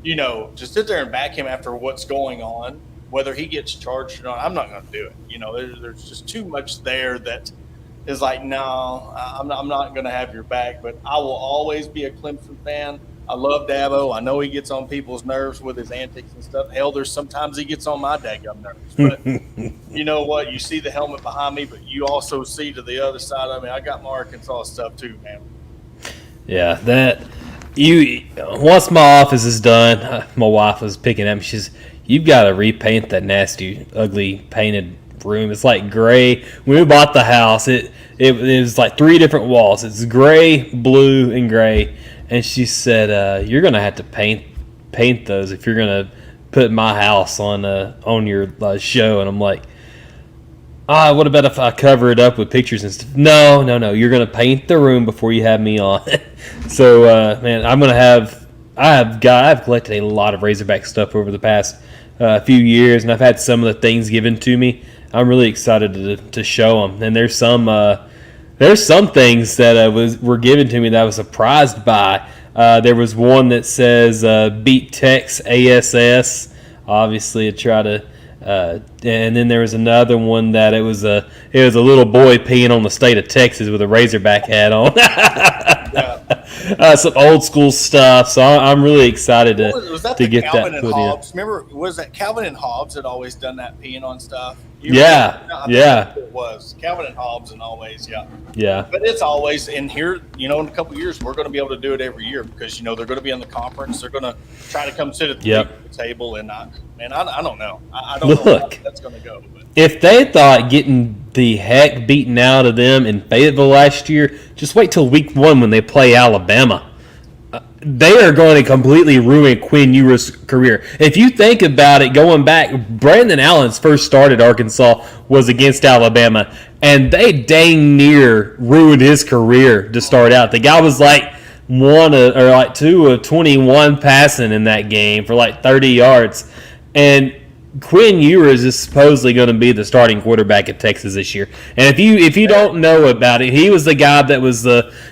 to sit there and back him after what's going on, whether he gets charged or not, I'm not going to do it. There's just too much there that is like, no, I'm not going to have your back. But I will always be a Clemson fan. I love Dabo. I know he gets on people's nerves with his antics and stuff. Hell, there's sometimes he gets on my daggum nerves. But you know what? You see the helmet behind me, but you also see to the other side of me. I got my Arkansas stuff too, man. Yeah, once my office is done, my wife was picking at me. She's, you've got to repaint that nasty, ugly painted room. It's like gray. When we bought the house, it was like 3 different walls. It's gray, blue, and gray. And she said, "You're gonna have to paint those if you're gonna put my house on your show." And I'm like, what about if I cover it up with pictures and stuff? No. You're gonna paint the room before you have me on. So, man, I've collected a lot of Razorback stuff over the past few years, and I've had some of the things given to me. I'm really excited to show them. And there's some things that were given to me that I was surprised by. There was one that says "Beat Tex ASS." Obviously, to try to, and then there was another one that it was a little boy peeing on the state of Texas with a Razorback hat on. Some old school stuff. So I'm really excited to get Calvin that and put Hobbs? in. Remember, was that Calvin and Hobbs had always done that peeing on stuff? Yeah. It was Calvin and Hobbs, and always, Yeah. But it's always in here. In a couple of years, we're going to be able to do it every year because they're going to be in the conference. They're going to try to come sit at the table, and I don't know. I don't know how that's going to go. But. If they thought getting the heck beaten out of them in Fayetteville last year, just wait till week 1 when they play Alabama. They are going to completely ruin Quinn Ewers' career. If you think about it, going back, Brandon Allen's first start at Arkansas was against Alabama, and they dang near ruined his career to start out. The guy was like 2 of 21 passing in that game for like 30 yards, and Quinn Ewers is supposedly going to be the starting quarterback at Texas this year. And if you don't know about it, he was the guy that was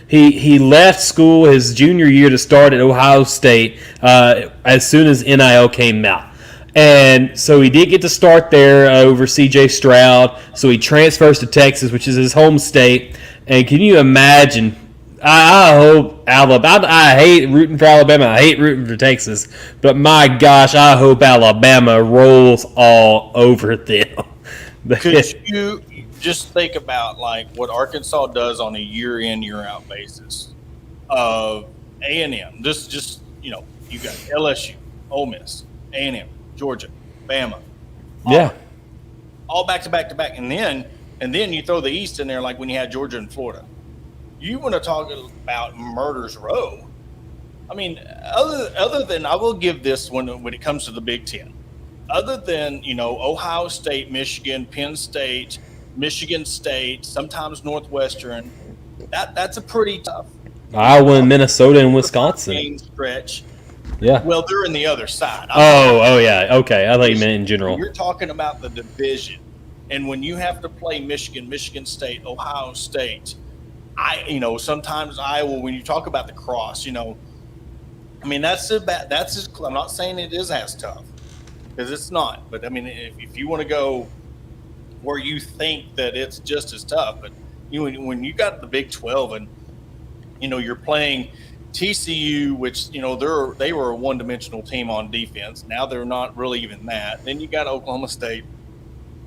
he left school his junior year to start at Ohio State as soon as NIL came out. And so he did get to start there over C.J. Stroud. So he transfers to Texas, which is his home state. And can you imagine? I hope Alabama. I hate rooting for Alabama. I hate rooting for Texas. But my gosh, I hope Alabama rolls all over them. Could you just think about like what Arkansas does on a year in, year out basis of A&M? Just you got LSU, Ole Miss, A&M, Georgia, Bama. All back to back to back, and then you throw the East in there like when you had Georgia and Florida. You want to talk about murder's row? I mean, other than I will give this one when it comes to the Big Ten. Other than Ohio State, Michigan, Penn State, Michigan State, sometimes Northwestern, that's a pretty tough. Iowa and Minnesota and Wisconsin stretch. Yeah. Well, they're in the other side. Oh yeah. Okay, I thought you meant in general. You're talking about the division, and when you have to play Michigan, Michigan State, Ohio State. Sometimes Iowa, when you talk about the cross, I mean, that's I'm not saying it is as tough because it's not, but I mean, if you want to go where you think that it's just as tough, but when you got the Big 12 and, you're playing TCU, which, they were a one-dimensional team on defense. Now they're not really even that. Then you got Oklahoma State.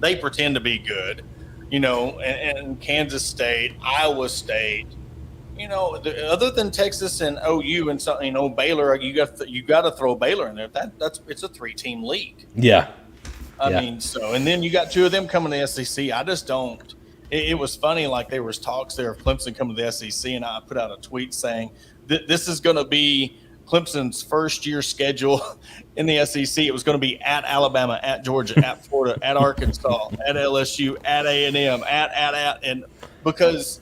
They pretend to be good. And Kansas State, Iowa State, other than Texas and OU and some, Baylor, you got to throw Baylor in there. It's a 3-team league. Yeah. I mean, and then you got 2 of them coming to the SEC. I just don't. It was funny, like there was talks there of Clemson coming to the SEC, and I put out a tweet saying this is going to be Clemson's first year schedule in the SEC. It was going to be at Alabama, at Georgia, at Florida, at Arkansas, at LSU, at A&M, and because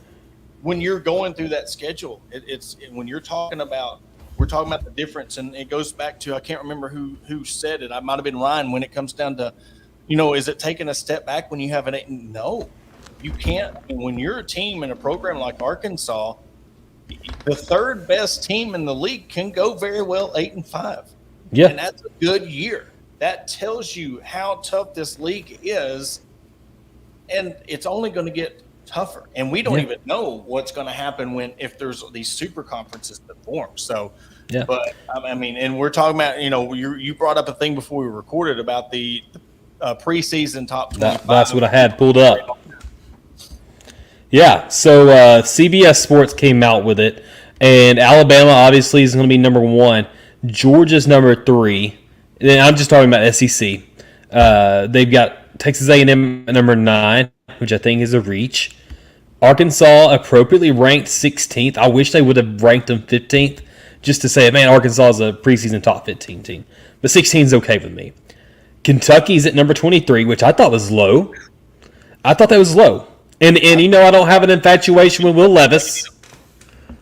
when you're going through that schedule, it's when we're talking about the difference, and it goes back to I can't remember who said it. I might have been Ryan when it comes down to, is it taking a step back when you have an 8? No, You can't, when you're a team in a program like Arkansas, the third best team in the league can go very well 8-5. Yeah. And that's a good year. That tells you how tough this league is. And it's only going to get tougher. And we don't even know what's going to happen if there's these super conferences that form. So, but I mean, and we're talking about, you brought up a thing before we recorded about the preseason top 25. That's what I had pulled up. Yeah, so CBS Sports came out with it, and Alabama obviously is going to be number 1. Georgia's number 3. And I'm just talking about SEC. They've got Texas A&M at number 9, which I think is a reach. Arkansas appropriately ranked 16th. I wish they would have ranked them 15th, just to say, man, Arkansas is a preseason top 15 team. But 16 is okay with me. Kentucky's at number 23, which I thought was low. I thought that was low. And I don't have an infatuation with Will Levis.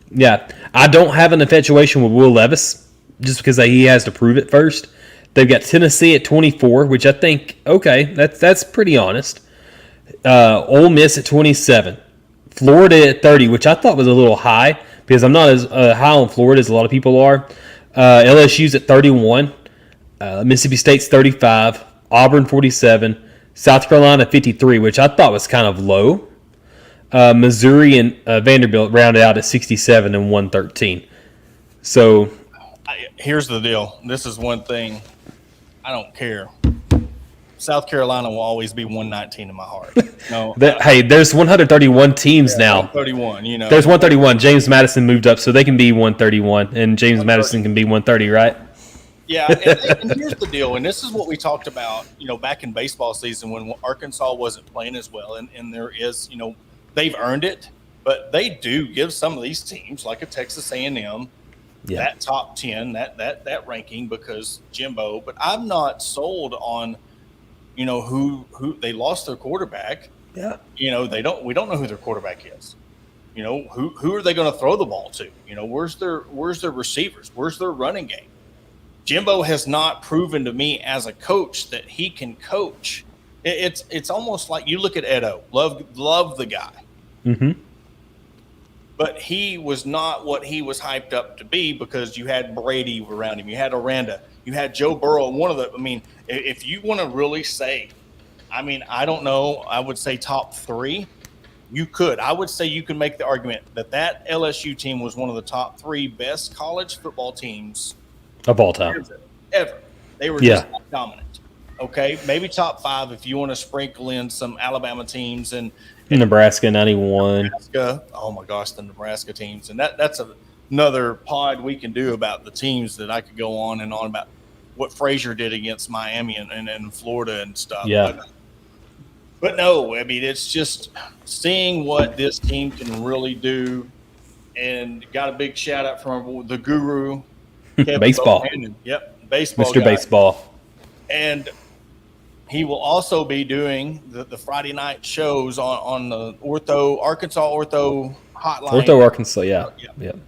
Yeah, I don't have an infatuation with Will Levis just because he has to prove it first. They've got Tennessee at 24, which I think, okay, that's pretty honest. Ole Miss at 27. Florida at 30, which I thought was a little high because I'm not as high on Florida as a lot of people are. LSU's at 31. Mississippi State's 35. Auburn 47. South Carolina 53, which I thought was kind of low. Missouri and Vanderbilt rounded out at 67 and 113. So here's the deal. This is one thing I don't care. South Carolina will always be 119 in my heart. No, hey, there's 131 teams now. 131, There's 131. James Madison moved up, so they can be 131, and James Madison can be 130, right? Yeah, and here's the deal, and this is what we talked about, back in baseball season when Arkansas wasn't playing as well, and there is, they've earned it, but they do give some of these teams, like a Texas A&M, that top 10, that ranking because Jimbo. But I'm not sold on, who they lost their quarterback. Yeah. We don't know who their quarterback is. Who are they going to throw the ball to? Where's their receivers? Where's their running game? Jimbo has not proven to me as a coach that he can coach. It's almost like you look at Edo, love the guy. Mm-hmm. But he was not what he was hyped up to be because you had Brady around him. You had Aranda. You had Joe Burrow. If you want to really say, I don't know, I would say top 3. You could. I would say you can make the argument that LSU team was one of the top 3 best college football teams of all time. Ever. They were just dominant. Okay? Maybe top 5 if you want to sprinkle in some Alabama teams and Nebraska 91. Nebraska. Oh my gosh, the Nebraska teams. And that's another pod we can do about the teams that I could go on and on about what Frazier did against Miami and Florida and stuff. Yeah. But no, it's just seeing what this team can really do. And got a big shout out from the guru, Kevin Baseball. Bohannon. Yep, baseball Mr. guy. Baseball. And he will also be doing the Friday night shows on the Arkansas Ortho hotline. Ortho Arkansas, yeah.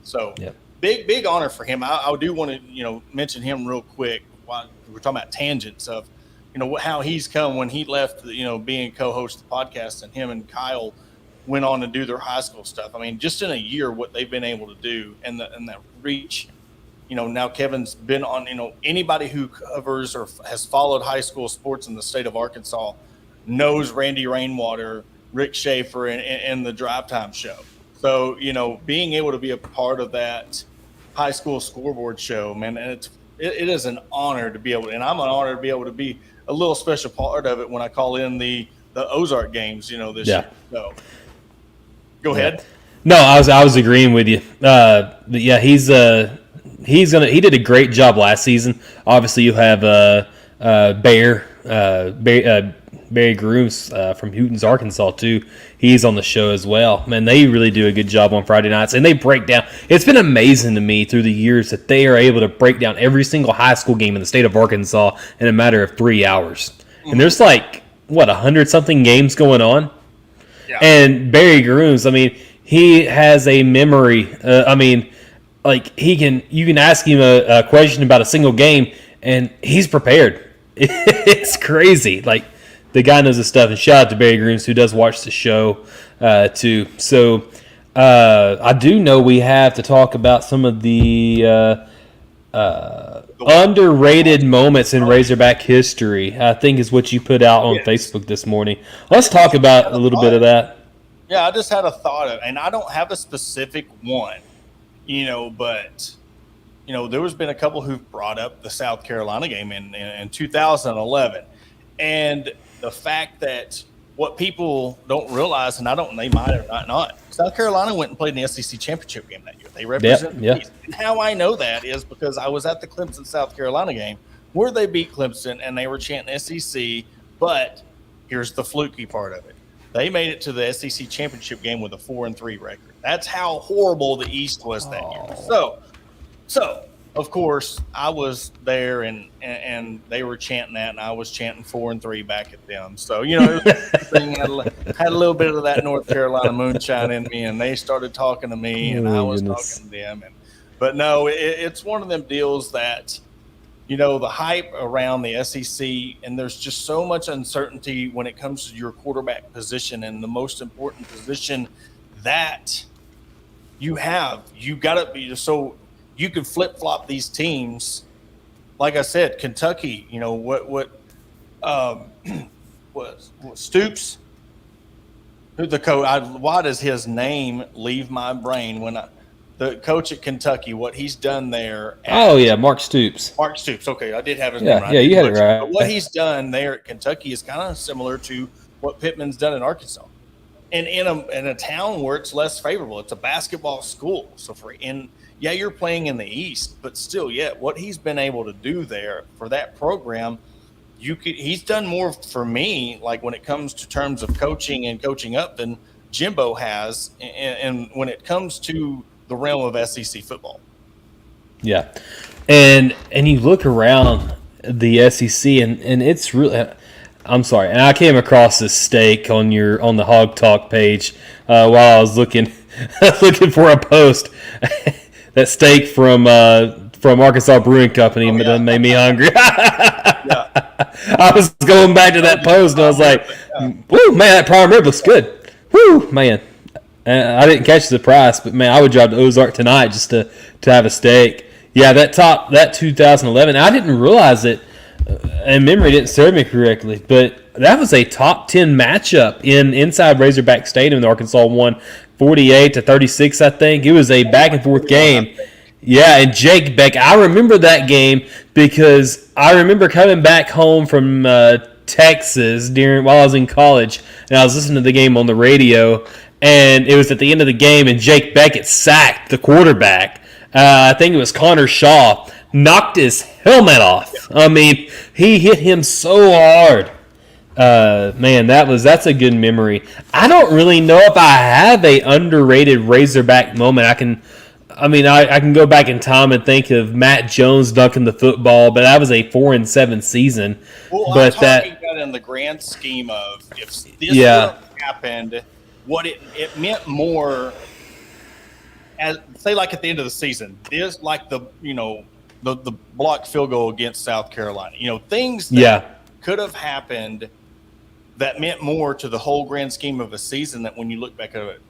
So big honor for him. I do want to mention him real quick while we're talking about tangents of how he's come when he left being co-host of the podcast, and him and Kyle went on to do their high school stuff. Just in a year what they've been able to do and that reach. Now Kevin's been on, anybody who covers or has followed high school sports in the state of Arkansas knows Randy Rainwater, Rick Schaefer, and the Drive Time Show. So, being able to be a part of that high school scoreboard show, man, and it is an honor to be able to, and I'm an honor to be able to be a little special part of it when I call in the Ozark games, this year. So, go ahead. No, I was agreeing with you. But yeah, he did a great job last season. Obviously, you have Barry Grooms from Houghton's, Arkansas, too. He's on the show as well. Man, they really do a good job on Friday nights, and they break down. It's been amazing to me through the years that they are able to break down every single high school game in the state of Arkansas in a matter of 3 hours. Mm-hmm. And there's 100-something games going on. Yeah. And Barry Grooms, he has a memory. You can ask him a question about a single game, and he's prepared. It's crazy. the guy knows his stuff. And shout out to Barry Grooms, who does watch the show too. So I do know we have to talk about some of the underrated moments in Razorback history, I think is what you put out on Facebook this morning. Let's talk about a little bit of that. Yeah, I just had a thought, and I don't have a specific one, but there's been a couple who've brought up the South Carolina game in 2011, and the fact that what people don't realize, and they might or might not, South Carolina went and played in the SEC championship game that year. They represented the East. And how I know that is because I was at the Clemson South Carolina game where they beat Clemson and they were chanting SEC. But here's the fluky part of it: they made it to the SEC championship game with a 4-3 record. That's how horrible the East was that year. So of course, I was there and they were chanting that, and I was chanting 4-3 back at them. So, had a little bit of that North Carolina moonshine in me, and they started talking to me, and I was talking to them. But no, it's one of them deals that, the hype around the SEC, and there's just so much uncertainty when it comes to your quarterback position, and the most important position that you have. You got to be so. You can flip flop these teams, like I said, Kentucky. What Stoops? Who the coach? Why does his name leave my brain when the coach at Kentucky? What he's done there? Mark Stoops. Mark Stoops. Okay, I did have his name right. Yeah, you had it right. But what he's done there at Kentucky is kind of similar to what Pittman's done in Arkansas, and in a town where it's less favorable. It's a basketball school, so you're playing in the East, but still, what he's been able to do there for that program, he's done more for me, like when it comes to terms of coaching and coaching up, than Jimbo has, and when it comes to the realm of SEC football. Yeah, and you look around the SEC, and it's really. I'm sorry, and I came across this steak on the Hawg Talk page while I was looking for a post. That steak from Arkansas Brewing Company made me hungry. I was going back to that post, and I was like, "Woo, man, that prime rib looks good." Woo, man. I didn't catch the price, but man, I would drive to Ozark tonight just to have a steak. Yeah, that 2011. I didn't realize it, and memory didn't serve me correctly, but that was a top 10 matchup inside Razorback Stadium. The Arkansas won 48-36, I think. It was a back and forth game. Yeah, and Jake Beck. I remember that game because I remember coming back home from Texas while I was in college, and I was listening to the game on the radio, and it was at the end of the game, and Jake Beckett sacked the quarterback. I think it was Connor Shaw, knocked his helmet off. I mean, he hit him so hard. Man, that's a good memory. I don't really know if I have a underrated Razorback moment. I can go back in time and think of Matt Jones dunking the football, but that was a 4-7 season. Well, but I'm talking about in the grand scheme of if this would have happened, what it meant more. As say, like at the end of the season, there's like the blocked field goal against South Carolina. Things that could have happened that meant more to the whole grand scheme of a season that when you look back at it.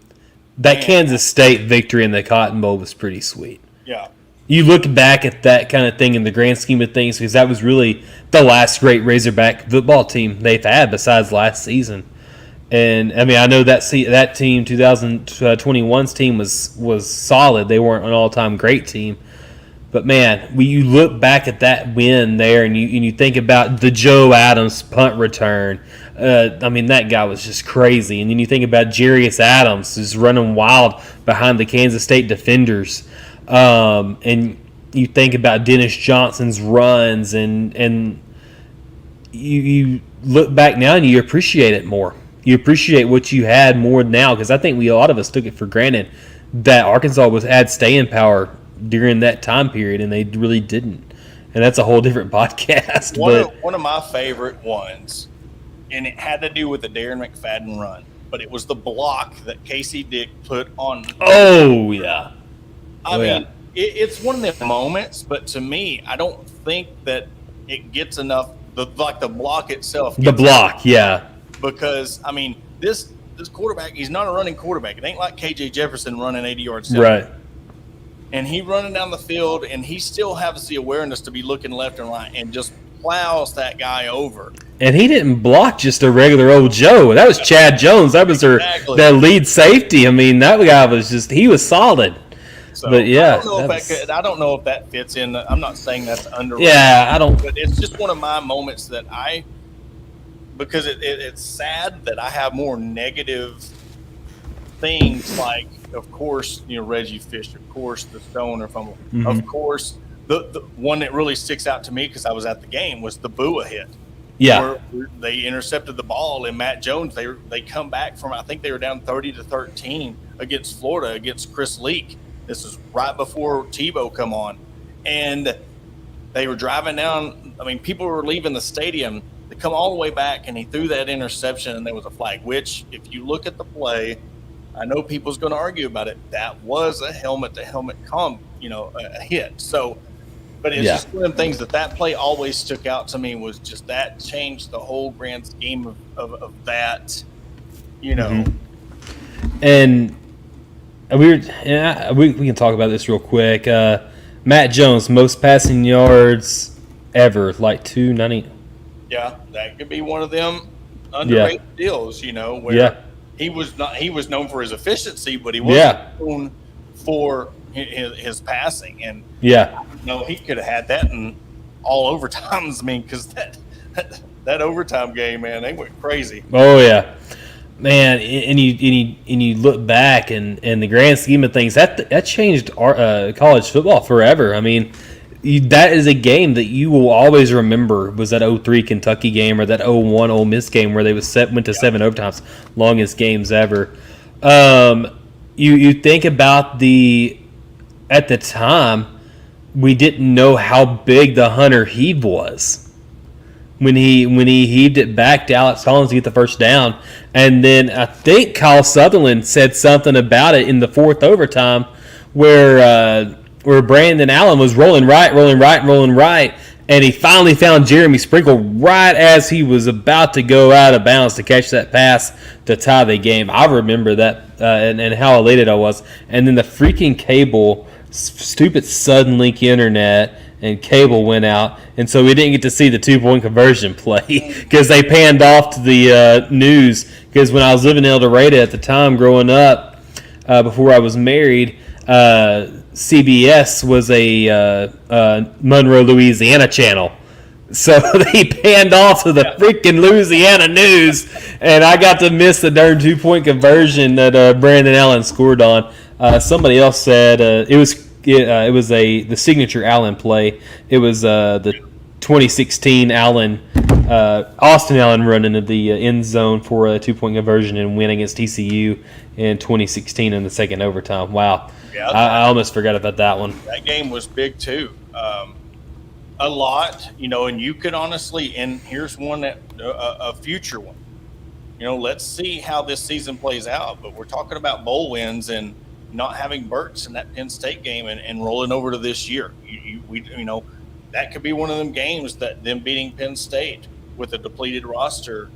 That Kansas State victory in the Cotton Bowl was pretty sweet. Yeah. You look back at that kind of thing in the grand scheme of things because that was really the last great Razorback football team they've had besides last season. And, I mean, I know that team, 2021's team, was solid. They weren't an all-time great team. But, man, when you look back at that win there and you think about the Joe Adams punt return, I mean, that guy was just crazy. And then you think about Jarius Adams who's running wild behind the Kansas State defenders. And you think about Dennis Johnson's runs and you look back now and you appreciate it more. You appreciate what you had more now because I think a lot of us took it for granted that Arkansas had staying power during that time period, and they really didn't. And that's a whole different podcast. One of my favorite ones, and it had to do with the Darren McFadden run, but it was the block that Casey Dick put on. Oh, yeah. I mean, it's one of the moments, but to me, I don't think that it gets enough the block itself. The block, yeah. Because I mean, this quarterback, he's not a running quarterback. It ain't like KJ Jefferson running 80 yards. Right. And he running down the field, and he still has the awareness to be looking left and right, and just plows that guy over. And he didn't block just a regular old Joe. That was Chad Jones. That was their lead safety. I mean, that guy was he was solid. So, but yeah, I don't know if that fits in. I'm not saying that's underrated. Yeah, I don't. But it's just one of my moments that because it's sad that I have more negative things like, of course, Reggie Fisher, of course, the Stoner fumble, of course, the one that really sticks out to me because I was at the game was the Bua hit. Yeah, where they intercepted the ball, and Matt Jones, they come back from, I think they were down 30-13 against Florida against Chris Leak. This is right before Tebow come on, and they were driving down. I mean, people were leaving the stadium. They come all the way back, and he threw that interception, and there was a flag. Which, if you look at the play, I know people's going to argue about it. That was a helmet-to-helmet a hit. So, but it's just one of the things that play always stuck out to me was just that changed the whole grand scheme of that, And we can talk about this real quick. Matt Jones, most passing yards ever, like 290. Yeah, that could be one of them underrated deals, where he was known for his efficiency, but he wasn't known for his passing. And he could have had that in all overtimes. I mean, because that overtime game, man, they went crazy. Oh yeah, man. And you look back and the grand scheme of things, that changed college football forever. I mean, that is a game that you will always remember. Was that 03 Kentucky game or that 01 Ole Miss game where they went to 7 overtimes, longest games ever. You think about at the time, we didn't know how big the Hunter heave was when he heaved it back to Alex Collins to get the first down, and then I think Kyle Sutherland said something about it in the fourth overtime where Brandon Allen was rolling right, and he finally found Jeremy Sprinkle right as he was about to go out of bounds to catch that pass to tie the game. I remember that and how elated I was. And then the freaking cable, stupid Suddenlink internet and cable went out, and so we didn't get to see the 2-point conversion play because they panned off to the news. Because when I was living in El Dorado at the time growing up, before I was married, CBS was a Monroe, Louisiana channel. So they panned off to the freaking Louisiana news, and I got to miss the darn 2-point conversion that Brandon Allen scored on. Somebody else said it was the signature Allen play. It was the 2016 Austin Allen run into the end zone for a 2-point conversion and win against TCU in 2016 in the second overtime. Wow. Yeah, I almost forgot about that one. That game was big too. A lot, and you could honestly, and here's one that a future one. Let's see how this season plays out. But we're talking about bowl wins and not having Burks in that Penn State game and rolling over to this year. That could be one of them games that them beating Penn State with a depleted roster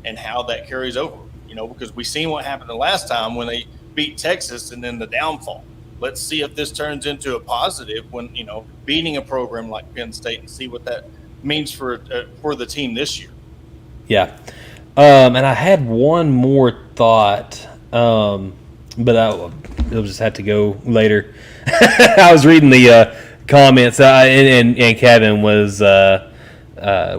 and how that carries over. Because we seen what happened the last time when they beat Texas and then the downfall. Let's see if this turns into a positive when, beating a program like Penn State and see what that means for the team this year. Yeah. And I had one more thought, but it'll just have to go later. I was reading the comments, and Kevin was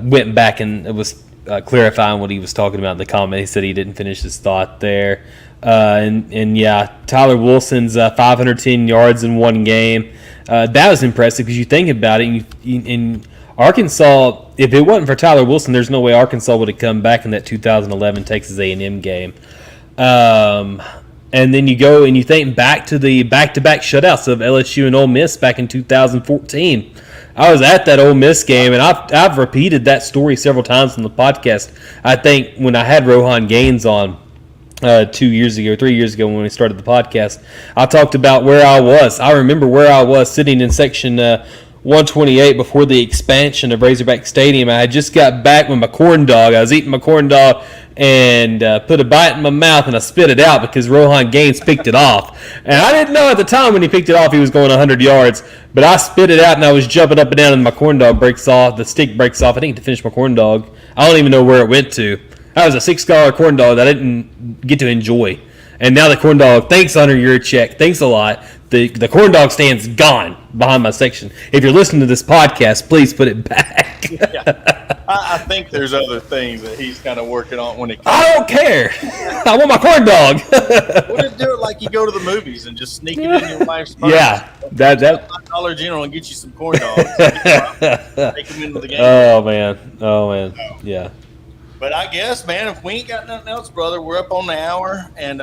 went back and was clarifying what he was talking about in the comment. He said he didn't finish his thought there. And Tyler Wilson's 510 yards in one game. That was impressive because you think about it. In Arkansas, if it wasn't for Tyler Wilson, there's no way Arkansas would have come back in that 2011 Texas A&M game. And then you go and you think back to the back-to-back shutouts of LSU and Ole Miss back in 2014. I was at that Ole Miss game, and I've repeated that story several times on the podcast. I think when I had Rohan Gaines on 3 years ago when we started the podcast, I talked about where I was. I remember where I was sitting in section 128 before the expansion of Razorback Stadium. I had just got back with my corn dog. I was eating my corn dog and put a bite in my mouth, and I spit it out because Rohan Gaines picked it off. And I didn't know at the time when he picked it off he was going 100 yards, but I spit it out and I was jumping up and down, and my corn dog breaks off. The stick breaks off. I didn't get to finish my corn dog. I don't even know where it went to. That was a $6 corn dog that I didn't get to enjoy. And now the corn dog, thanks under your check. Thanks a lot. The corn dog stand's gone behind my section. If you're listening to this podcast, please put it back. Yeah. I think there's other things that he's kind of working on when it comes. I don't care. I want my corn dog. We'll just do it like you go to the movies and just sneak it in your wife's purse. Yeah, that Dollar General and get you some corn dogs. Take them into the game. Oh man, yeah. But I guess, man, if we ain't got nothing else, brother, we're up on the hour, and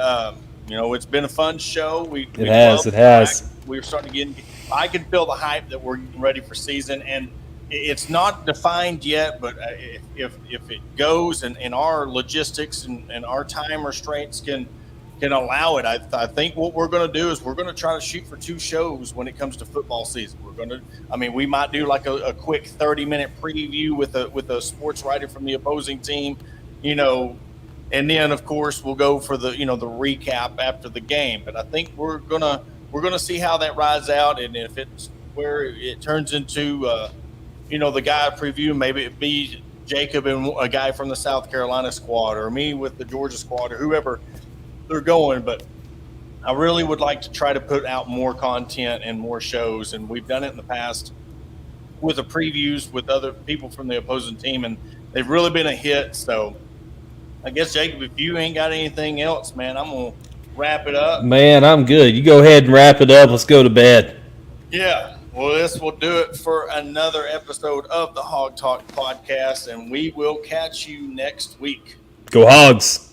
it's been a fun show. It has. We're starting to get. I can feel the hype that we're getting ready for season, and it's not defined yet. But if it goes, and our logistics and our time restraints can allow it, I think what we're going to do is we're going to try to shoot for 2 shows when it comes to football season. We're going to. We might do like a quick 30-minute preview with a sports writer from the opposing team, and then of course we'll go for the the recap after the game. But I think we're gonna see how that rides out, and if it's where it turns into the guy preview, maybe it be Jacob and a guy from the South Carolina squad, or me with the Georgia squad, or whoever they're going. But I really would like to try to put out more content and more shows, and we've done it in the past with the previews with other people from the opposing team, and they've really been a hit. So I guess, Jacob, if you ain't got anything else, man, I'm going to wrap it up. Man, I'm good. You go ahead and wrap it up. Let's go to bed. Yeah. Well, this will do it for another episode of the Hawg Talk podcast, and we will catch you next week. Go Hogs.